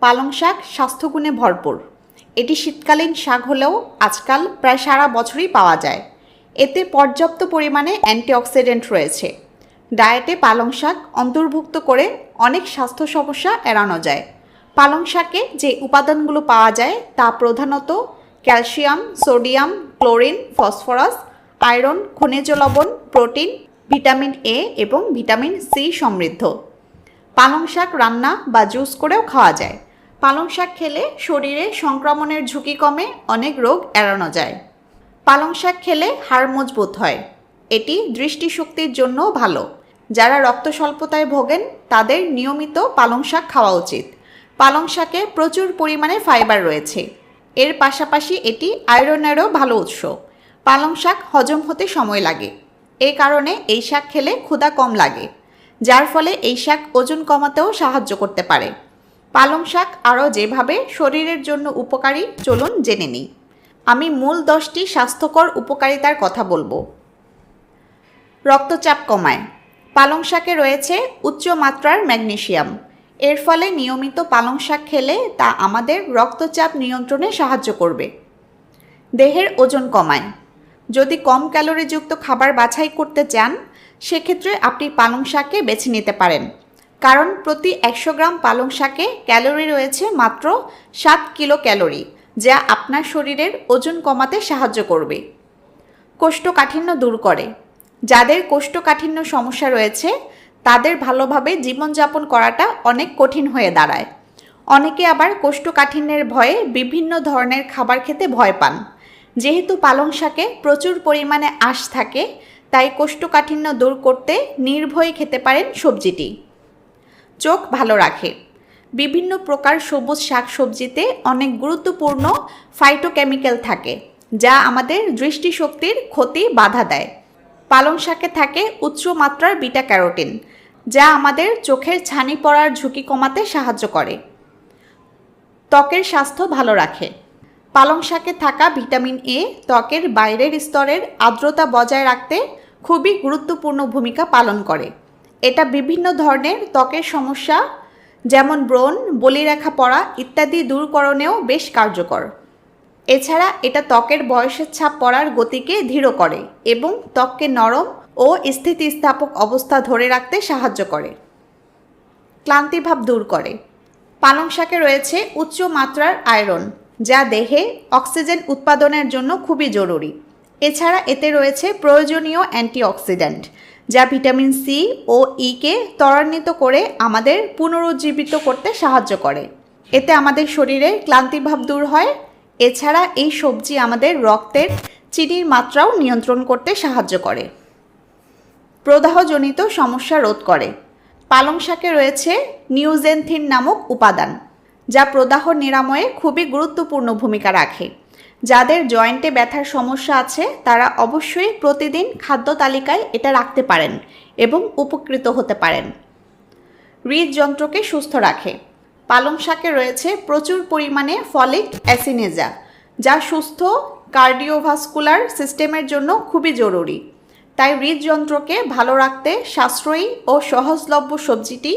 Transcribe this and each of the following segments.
পালং শাক স্বাস্থ্যগুণে ভরপুর। এটি শীতকালীন শাক হলেও আজকাল প্রায় সারা বছরই পাওয়া যায়। এতে পর্যাপ্ত পরিমাণে অ্যান্টিঅক্সিডেন্ট রয়েছে। ডায়েটে পালং শাক অন্তর্ভুক্ত করে অনেক স্বাস্থ্য সমস্যা এড়ানো যায়। পালং শাকে যে উপাদানগুলো পাওয়া যায় তা প্রধানত calcium, sodium, chlorine, phosphorus, iron, খনিজ লবণ, প্রোটিন, ভিটামিন এ এবং ভিটামিন সি সমৃদ্ধ। পালং শাক রান্না বা জুস করেও খাওয়া যায়। পালং শাক খেলে শরীরে সংক্রমণের ঝুঁকি কমে, অনেক রোগ এড়ানো যায়। পালং শাক খেলে হাড় মজবুত হয়। এটি দৃষ্টিশক্তির জন্যও ভালো। যারা রক্ত স্বল্পতায় ভোগেন তাদের নিয়মিত পালং শাক খাওয়া উচিত। পালং শাকে প্রচুর পরিমাণে ফাইবার রয়েছে। এর পাশাপাশি এটি আয়রনেরও ভালো উৎস। পালং শাক হজম হতে সময় লাগে। এই কারণে এই শাক খেলে ক্ষুধা কম লাগে, যার ফলে এই শাক ওজন কমাতেও সাহায্য করতে পারে। পালং শাক আরও যেভাবে শরীরের জন্য উপকারী চলুন জেনে নিই। আমি মূল 10টি স্বাস্থ্যকর উপকারিতার কথা বলবো। রক্তচাপ কমায়। পালং শাকে রয়েছে উচ্চ মাত্রার ম্যাগনেসিয়াম। এর ফলে নিয়মিত পালং শাক খেলে তা আমাদের রক্তচাপ নিয়ন্ত্রণে সাহায্য করবে। দেহের ওজন কমায়। যদি কম ক্যালোরিযুক্ত খাবার বাছাই করতে চান সেক্ষেত্রে আপনি পালং শাককে বেছে নিতে পারেন, কারণ প্রতি 100 গ্রাম পালং শাকে ক্যালোরি রয়েছে মাত্র 7 কিলো ক্যালোরি, যা আপনার শরীরের ওজন কমাতে সাহায্য করবে। কোষ্ঠকাঠিন্য দূর করে। যাদের কোষ্ঠকাঠিন্য সমস্যা রয়েছে তাদের ভালোভাবে জীবনযাপন করাটা অনেক কঠিন হয়ে দাঁড়ায়। অনেকে আবার কোষ্ঠকাঠিন্যের ভয়ে বিভিন্ন ধরনের খাবার খেতে ভয় পান। যেহেতু পালং শাকে প্রচুর পরিমাণে আঁশ থাকে, তাই কোষ্ঠকাঠিন্য দূর করতে নির্ভয়ে খেতে পারেন সবজিটি। চোখ ভালো রাখে। বিভিন্ন প্রকার সবুজ শাকসবজিতে অনেক গুরুত্বপূর্ণ ফাইটোকেমিক্যাল থাকে, যা আমাদের দৃষ্টিশক্তির ক্ষতি বাধা দেয়। পালং শাকে থাকে উচ্চ মাত্রার বিটা ক্যারোটিন, যা আমাদের চোখের ছানি পড়ার ঝুঁকি কমাতে সাহায্য করে। ত্বকের স্বাস্থ্য ভালো রাখে। পালং শাকে থাকা ভিটামিন এ ত্বকের বাইরের স্তরের আর্দ্রতা বজায় রাখতে খুবই গুরুত্বপূর্ণ ভূমিকা পালন করে। এটা বিভিন্ন ধরনের ত্বকের সমস্যা যেমন ব্রণ, বলিরেখা পড়া ইত্যাদি দূরকরণেও বেশ কার্যকর। এছাড়া এটা ত্বকের বয়সের ছাপ পড়ার গতিকে ধীর করে এবং ত্বককে নরম ও স্থিতিস্থাপক অবস্থা ধরে রাখতে সাহায্য করে। ক্লান্তিভাব দূর করে। পালং শাকে রয়েছে উচ্চ মাত্রার আয়রন, যা দেহে অক্সিজেন উৎপাদনের জন্য খুবই জরুরি। এছাড়া এতে রয়েছে প্রয়োজনীয় অ্যান্টিঅক্সিডেন্ট, যা ভিটামিন সি ও ইকে ত্বরান্বিত করে আমাদের পুনরুজ্জীবিত করতে সাহায্য করে। এতে আমাদের শরীরে ক্লান্তিভাব দূর হয়। এছাড়া এই সবজি আমাদের রক্তের চিনির মাত্রাও নিয়ন্ত্রণ করতে সাহায্য করে। প্রদাহজনিত সমস্যা রোধ করে। পালং শাকে রয়েছে নিউজেনথিন নামক উপাদান, যা প্রদাহ নিরাময়ে খুবই গুরুত্বপূর্ণ ভূমিকা রাখে। যাদের জয়েন্টে ব্যথার সমস্যা আছে তারা অবশ্যই প্রতিদিন খাদ্য তালিকায় এটা রাখতে পারেন এবং উপকৃত হতে পারেন। হৃদযন্ত্রকে সুস্থ রাখে। পালং শাকে রয়েছে প্রচুর পরিমাণে ফলিক অ্যাসিনেজা, যা সুস্থ কার্ডিওভাস্কুলার সিস্টেমের জন্য খুবই জরুরি। তাই হৃদযন্ত্রকে ভালো রাখতে সাশ্রয়ী ও সহজলভ্য সবজিটি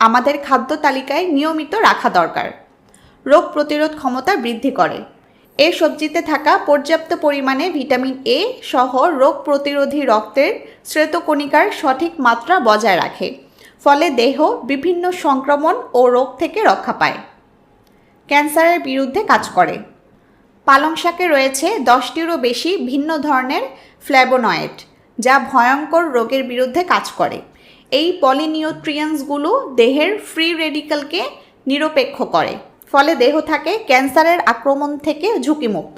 আমাদের খাদ্য তালিকায় নিয়মিত রাখা দরকার। রোগ প্রতিরোধ ক্ষমতা বৃদ্ধি করে। এই সবজিতে থাকা পর্যাপ্ত পরিমাণে ভিটামিন এ সহ রোগ প্রতিরোধী রক্তের শ্বেতকণিকার সঠিক মাত্রা বজায় রাখে, ফলে দেহ বিভিন্ন সংক্রমণ ও রোগ থেকে রক্ষা পায়। ক্যান্সারের বিরুদ্ধে কাজ করে। পালং শাকে রয়েছে 10টিরও বেশি ভিন্ন ধরনের ফ্ল্যাভোনয়েড, যা ভয়ঙ্কর রোগের বিরুদ্ধে কাজ করে। এই পলিনিউট্রিয়েন্টসগুলো দেহের ফ্রি রেডিক্যালকে নিরপেক্ষ করে, ফলে দেহ থাকে ক্যান্সারের আক্রমণ থেকে ঝুঁকিমুক্ত।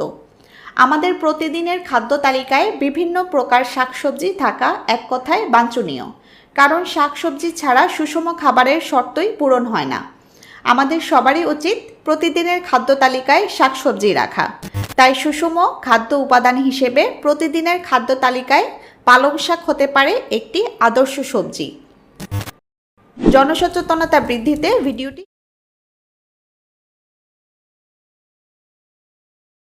আমাদের প্রতিদিনের খাদ্য তালিকায় বিভিন্ন প্রকার শাকসবজি থাকা এক কথায় বাঞ্ছনীয়, কারণ শাকসবজি ছাড়া সুষম খাবারের শর্তই পূরণ হয় না। আমাদের সবারই উচিত প্রতিদিনের খাদ্য তালিকায় শাকসবজি রাখা। তাই সুষম খাদ্য উপাদান হিসেবে প্রতিদিনের খাদ্য তালিকায় পালং শাক হতে পারে একটি আদর্শ সবজি। জনসচেতনতা বৃদ্ধিতে ভিডিওটি